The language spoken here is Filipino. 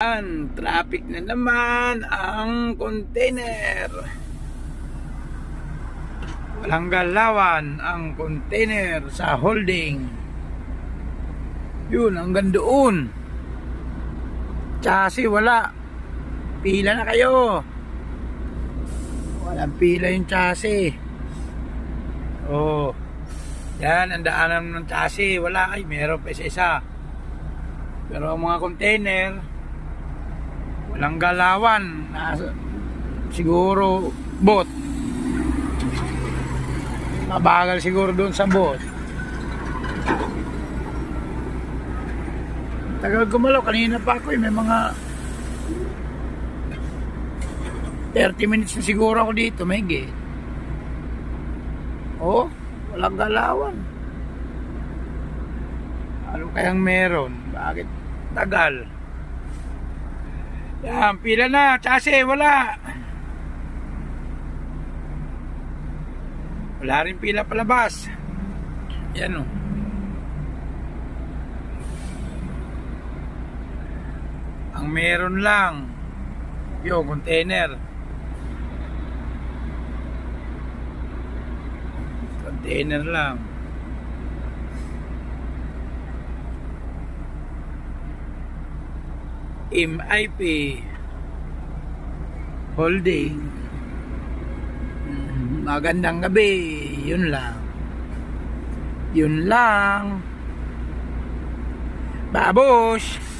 Yan, traffic na naman ang container. Walang galawan ang container sa holding. Yun, hanggang doon. Chassis wala. Pila na kayo. Walang pila yung chassis. Oh. Yan, ang daanan ng chassis. Wala. Ay, meron pa isa-isa. Pero ang mga container, walang galawan. Siguro bot. Mabagal siguro doon sa bot. Tagal gumalaw. Kanina pa ako may mga 30 minutes na siguro ako dito. May gate. Oh, walang galawan. Ano kayang meron? Bakit tagal? Yan, pila na. Chassis, wala. Wala rin pila palabas. Yan o. Ang meron lang yung container. Container lang. MIP holding. Magandang gabi. Yun lang. Yun lang. Babush.